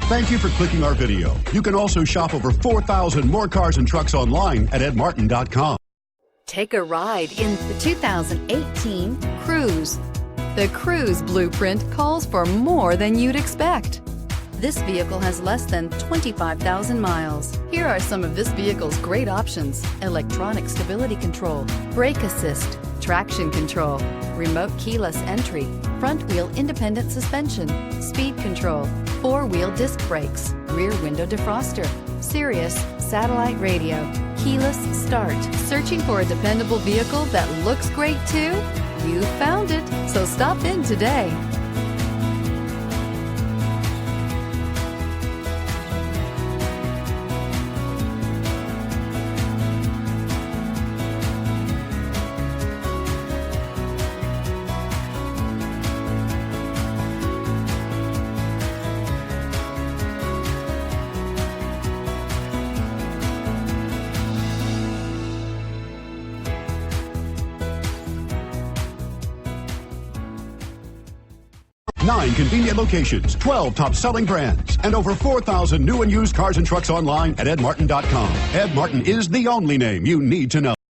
Thank you for clicking our video. You can also shop over 4,000 more cars and trucks online at edmartin.com. Take a ride in the 2018 Cruze. The Cruze blueprint calls for more than you'd expect. This vehicle has less than 25,000 miles. Here are some of this vehicle's great options: electronic stability control, brake assist, traction control, remote keyless entry, front wheel independent suspension, speed control, four-wheel disc brakes, rear window defroster, Sirius satellite radio, keyless start. Searching for a dependable vehicle that looks great too? You found it, so stop in today. Nine convenient locations, 12 top-selling brands, and over 4,000 new and used cars and trucks online at edmartin.com. Ed Martin is the only name you need to know.